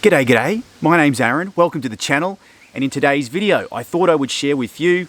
G'day, my name's Aaron, welcome to the channel, and in today's video I thought I would share with you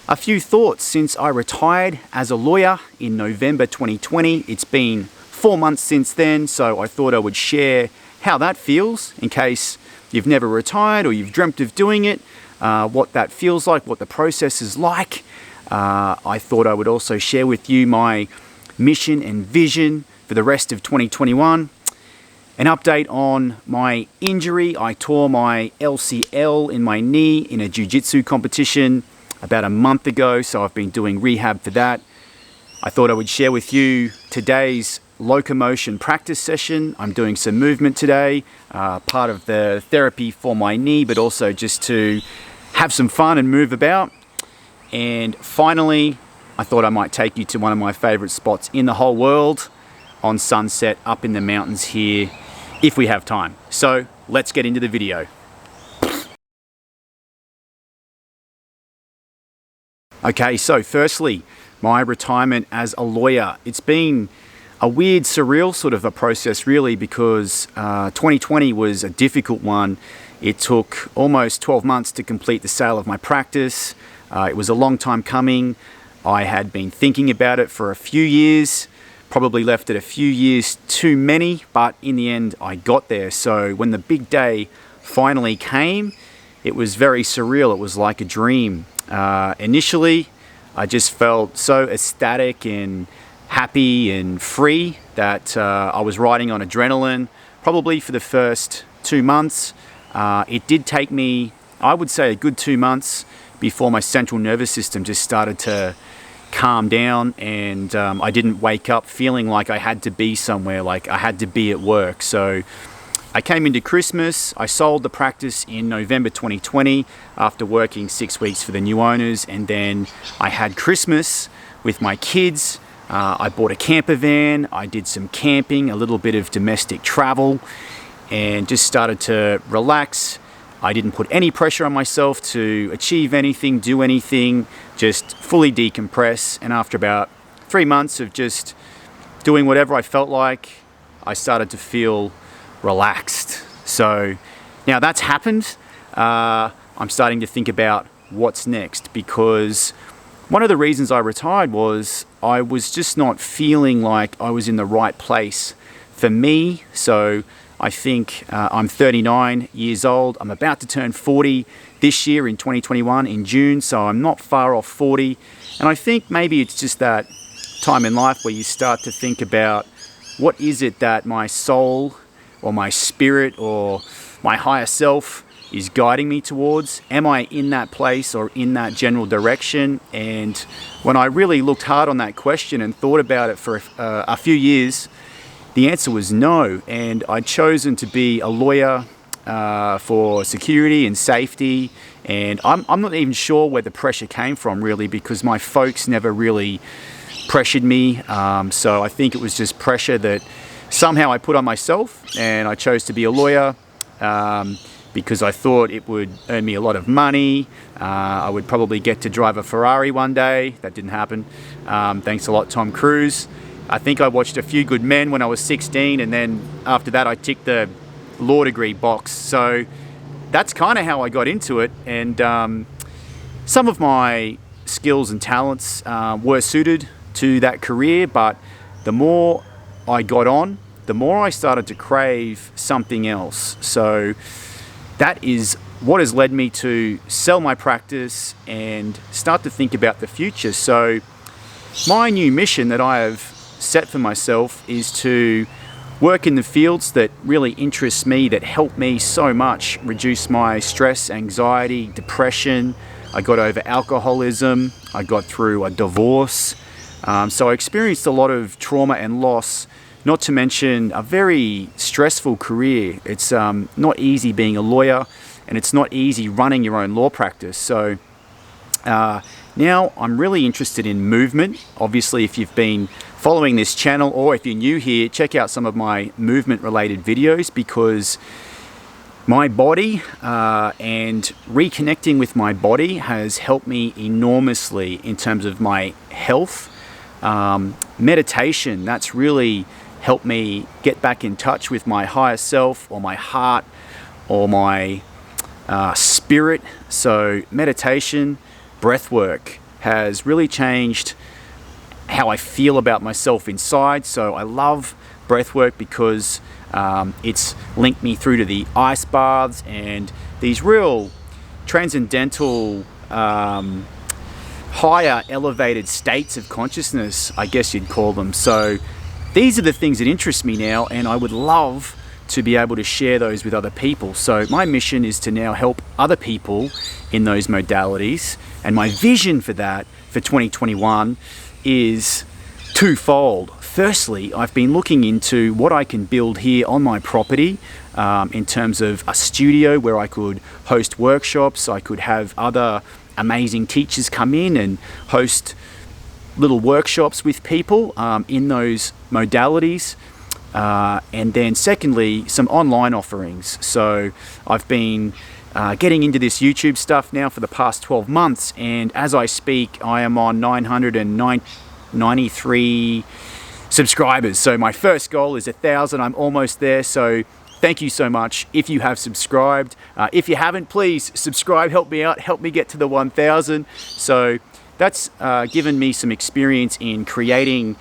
a few thoughts since I retired as a lawyer in November 2020. It's been 4 months since then, so I thought I would share how that feels in case you've never retired or you've dreamt of doing it, what that feels like, what the process is like. I thought I would also share with you my mission and vision for the rest of 2021. An update on my injury. I tore my LCL in my knee in a jiu-jitsu competition about a month ago, so I've been doing rehab for that. I thought I would share with you today's Locomotion practice session. I'm doing some movement today, part of the therapy for my knee, but also just to have some fun and move about. And finally, I thought I might take you to one of my favorite spots in the whole world on Sunset up in the mountains here, if we have time. So let's get into the video. Okay, so firstly, my retirement as a lawyer. It's been a weird, surreal sort of a process really, because 2020 was a difficult one. It took almost 12 months to complete the sale of my practice. It was a long time coming. I had been thinking about it for a few years. Probably left it a few years too many, but in the end I got there. So when the big day finally came, it was very surreal. It was like a dream. Initially, I just felt so ecstatic and happy and free that I was riding on adrenaline probably for the first 2 months. It did take me, I would say, a good 2 months before my central nervous system just started to calm down, and I didn't wake up feeling like I had to be somewhere, like I had to be at work. So I came into Christmas. I sold the practice in November 2020 after working 6 weeks for the new owners, and then I had Christmas with my kids. I bought a camper van. I did some camping, a little bit of domestic travel, and just started to relax. I didn't put any pressure on myself to achieve anything, do anything, just fully decompress. And after about 3 months of just doing whatever I felt like, I started to feel relaxed. So now that's happened. I'm starting to think about what's next, because one of the reasons I retired was I was just not feeling like I was in the right place for me. So I think I'm 39 years old. I'm about to turn 40 this year in 2021 in June, so I'm not far off 40. And I think maybe it's just that time in life where you start to think about, what is it that my soul or my spirit or my higher self is guiding me towards? Am I in that place or in that general direction? And when I really looked hard on that question and thought about it for a few years, the answer was no. And I'd chosen to be a lawyer for security and safety. And I'm not even sure where the pressure came from really, because my folks never really pressured me. So I think it was just pressure that somehow I put on myself, and I chose to be a lawyer because I thought it would earn me a lot of money. I would probably get to drive a Ferrari one day. That didn't happen. Thanks a lot, Tom Cruise. I think I watched A Few Good Men when I was 16, and then after that I ticked the law degree box. So that's kind of how I got into it, and some of my skills and talents were suited to that career, but the more I got on, the more I started to crave something else. So that is what has led me to sell my practice and start to think about the future. So my new mission that I have set for myself is to work in the fields that really interest me, that help me so much reduce my stress, anxiety, depression. I got over alcoholism. I got through a divorce. So I experienced a lot of trauma and loss, not to mention a very stressful career. It's not easy being a lawyer, and it's not easy running your own law practice. So now I'm really interested in movement. Obviously, if you've been following this channel, or if you're new here, check out some of my movement related videos, because my body and reconnecting with my body has helped me enormously in terms of my health. Meditation, that's really helped me get back in touch with my higher self, or my heart, or my spirit. So meditation, breathwork has really changed how I feel about myself inside. So I love breathwork because it's linked me through to the ice baths and these real transcendental, higher elevated states of consciousness, I guess you'd call them. So these are the things that interest me now, and I would love to be able to share those with other people. So my mission is to now help other people in those modalities, and my vision for that for 2021 is twofold. Firstly, I've been looking into what I can build here on my property in terms of a studio where I could host workshops. I could have other amazing teachers come in and host little workshops with people in those modalities. And then secondly, some online offerings. So I've been getting into this YouTube stuff now for the past 12 months, and as I speak, I am on 993 subscribers. So my first goal is 1,000. I'm almost there. So thank you so much if you have subscribed. If you haven't, please subscribe, help me out, help me get to the 1,000. So that's given me some experience in creating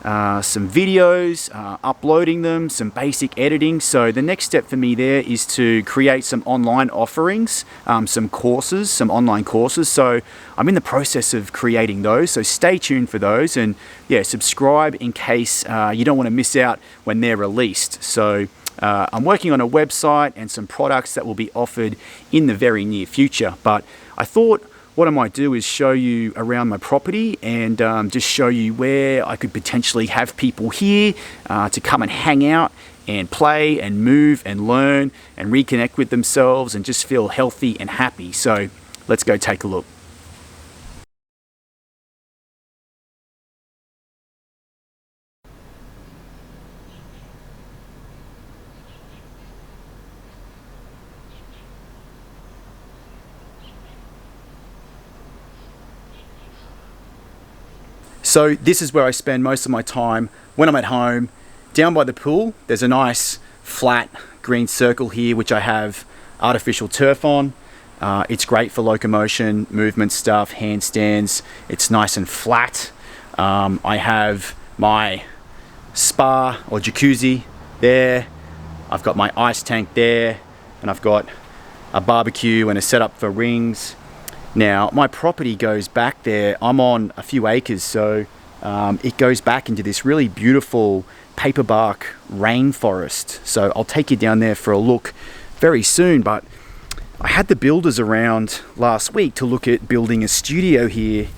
some videos, uploading them, some basic editing. So the next step for me there is to create some online offerings, some courses, some online courses. So I'm in the process of creating those. So stay tuned for those, and yeah, subscribe in case you don't want to miss out when they're released. So I'm working on a website and some products that will be offered in the very near future. But I thought what I might do is show you around my property and just show you where I could potentially have people here to come and hang out and play and move and learn and reconnect with themselves and just feel healthy and happy. So let's go take a look. So this is where I spend most of my time when I'm at home. Down by the pool, there's a nice flat green circle here, which I have artificial turf on. It's great for locomotion, movement stuff, handstands. It's nice and flat. I have my spa or jacuzzi there. I've got my ice tank there, and I've got a barbecue and a setup for rings. Now, my property goes back there. I'm on a few acres, so it goes back into this really beautiful paperbark rainforest. So I'll take you down there for a look very soon. But I had the builders around last week to look at building a studio here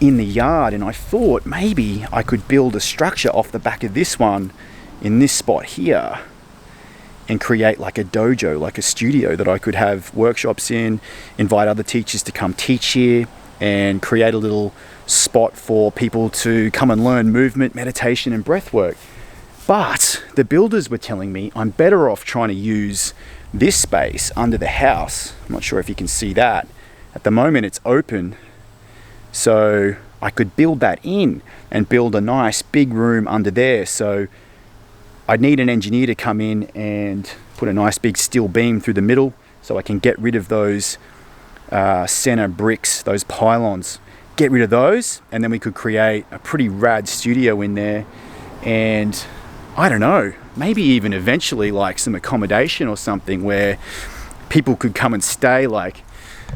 in the yard, and I thought maybe I could build a structure off the back of this one in this spot here and create like a dojo, like a studio that I could have workshops in, invite other teachers to come teach here, and create a little spot for people to come and learn movement, meditation, and breath work. But the builders were telling me I'm better off trying to use this space under the house. I'm not sure if you can see that. At the moment it's open, so I could build that in and build a nice big room under there. So I'd need an engineer to come in and put a nice big steel beam through the middle so I can get rid of those center bricks, those pylons. Get rid of those, and then we could create a pretty rad studio in there. And I don't know, maybe even eventually like some accommodation or something where people could come and stay, like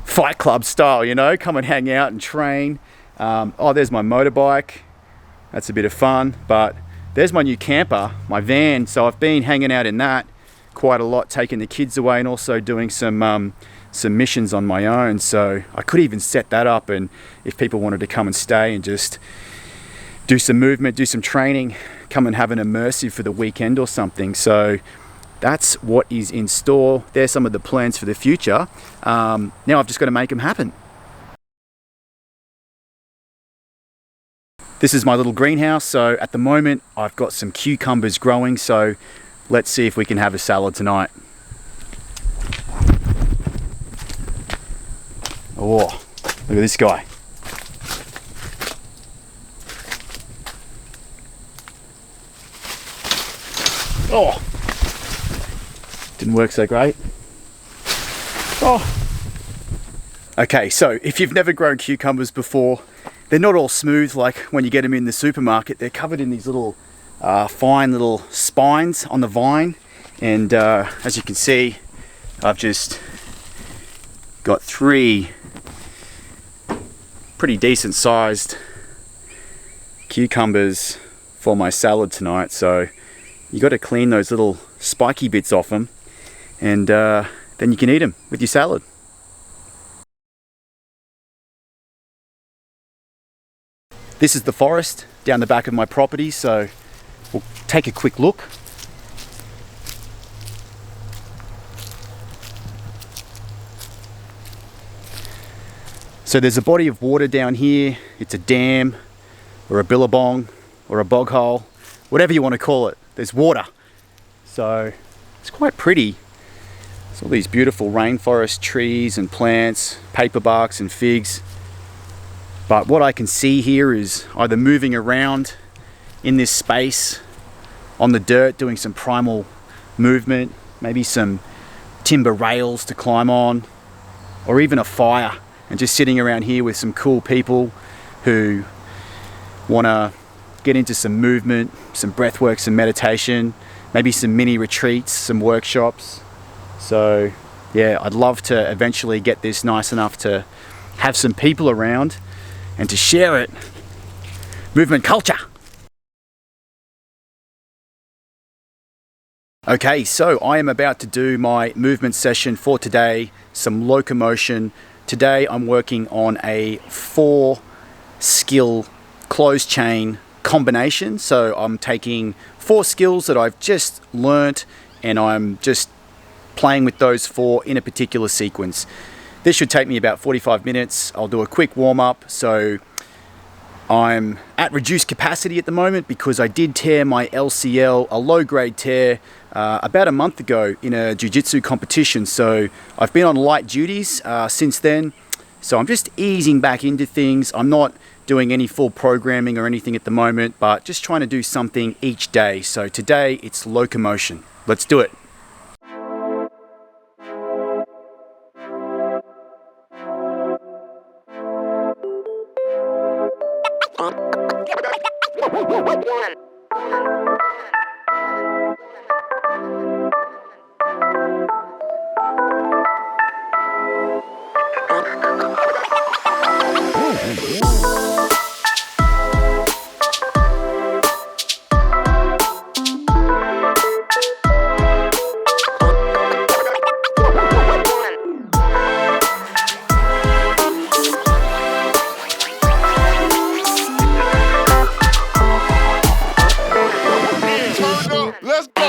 Fight Club style, you know, come and hang out and train. Oh, there's my motorbike. That's a bit of fun. But there's my new camper, my van. So I've been hanging out in that quite a lot, taking the kids away and also doing some missions on my own. So I could even set that up, and if people wanted to come and stay and just do some movement, do some training, come and have an immersive for the weekend or something. So that's what is in store. There's some of the plans for the future. Now I've just got to make them happen. This is my little greenhouse. So at the moment I've got some cucumbers growing. So let's see if we can have a salad tonight. Oh, look at this guy. Oh, Didn't work so great. Oh. Okay, so if you've never grown cucumbers before, they're not all smooth like when you get them in the supermarket. They're covered in these little fine little spines on the vine, and as you can see, I've just got 3 pretty decent sized cucumbers for my salad tonight. So you got to clean those little spiky bits off them, and then you can eat them with your salad. This is the forest down the back of my property, so we'll take a quick look. So there's a body of water down here. It's a dam or a billabong or a bog hole, whatever you want to call it. There's water. So it's quite pretty. There's all these beautiful rainforest trees and plants, paperbarks and figs. But what I can see here is either moving around in this space on the dirt, doing some primal movement, maybe some timber rails to climb on, or even a fire, and just sitting around here with some cool people who want to get into some movement, some breathwork, some meditation, maybe some mini retreats, some workshops. So yeah, I'd love to eventually get this nice enough to have some people around and to share it. Movement culture. Okay, so I am about to do my movement session for today, some locomotion. Today I'm working on a 4 skill closed chain combination. So I'm taking 4 skills that I've just learnt, and I'm just playing with those 4 in a particular sequence. This should take me about 45 minutes. I'll do a quick warm up. So I'm at reduced capacity at the moment because I did tear my LCL, a low grade tear, about a month ago in a jiu-jitsu competition. So I've been on light duties since then. So I'm just easing back into things. I'm not doing any full programming or anything at the moment, but just trying to do something each day. So today it's locomotion. Let's do it. Let's go.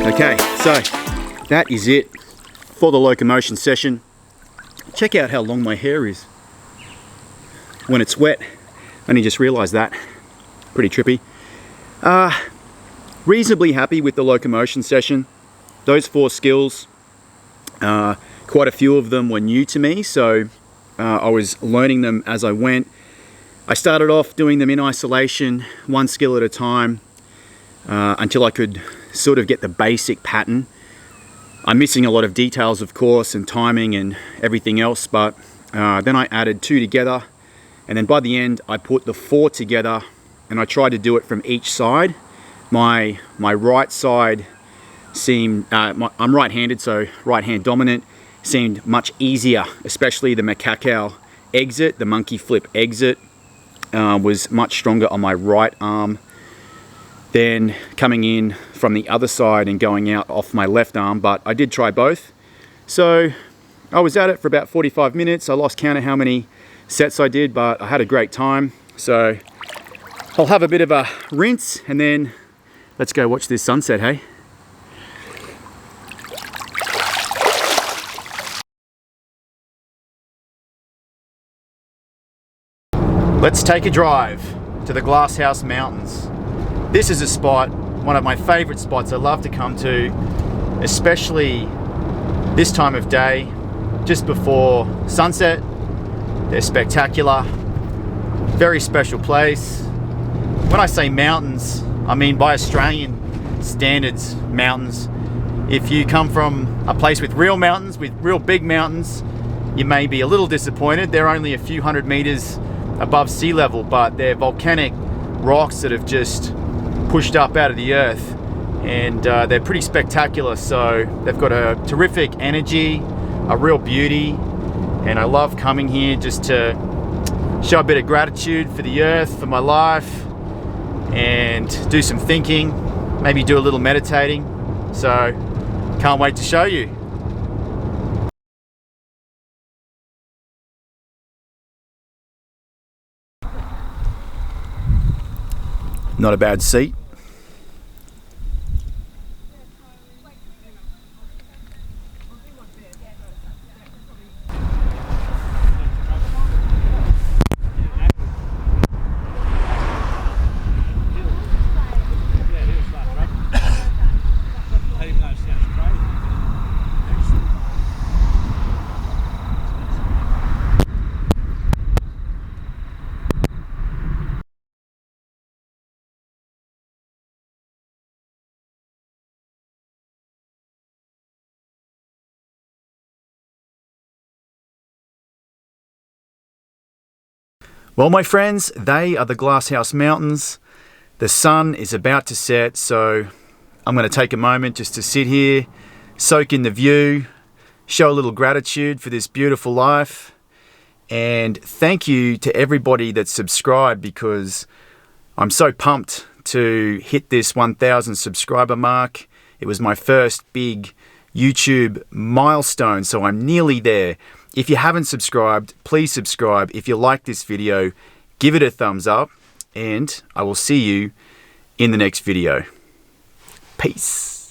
Okay, so that is it for the locomotion session. Check out how long my hair is when it's wet. Only just realized that. Pretty trippy. Reasonably happy with the locomotion session. Those 4 skills, quite a few of them were new to me, so I was learning them as I went. I started off doing them in isolation, 1 skill at a time, until I could sort of get the basic pattern. I'm missing a lot of details, of course, and timing and everything else, but then I added 2 together, and then by the end I put the 4 together, and I tried to do it from each side. My right side seemed, I'm right-handed, so right-hand dominant, seemed much easier, especially the macaco exit, the monkey flip exit, was much stronger on my right arm than coming in from the other side and going out off my left arm, but I did try both. So I was at it for about 45 minutes. I lost count of how many sets I did, but I had a great time. So I'll have a bit of a rinse and then let's go watch this sunset, hey? Let's take a drive to the Glasshouse Mountains. This is a spot, one of my favorite spots I love to come to, especially this time of day, just before sunset. They're spectacular, very special place. When I say mountains, I mean by Australian standards, mountains. If you come from a place with real mountains, with real big mountains, you may be a little disappointed. They're only a few hundred meters above sea level, but they're volcanic rocks that have just pushed up out of the earth, and they're pretty spectacular. So they've got a terrific energy, a real beauty, and I love coming here just to show a bit of gratitude for the earth, for my life, and do some thinking, maybe do a little meditating. So can't wait to show you. Not a bad seat. Well, my friends, they are the Glasshouse Mountains. The sun is about to set, so I'm going to take a moment just to sit here, soak in the view, show a little gratitude for this beautiful life, and thank you to everybody that's subscribed, because I'm so pumped to hit this 1,000 subscriber mark. It was my first big YouTube milestone, so I'm nearly there. If you haven't subscribed, please subscribe. If you like this video, give it a thumbs up, and I will see you in the next video. Peace.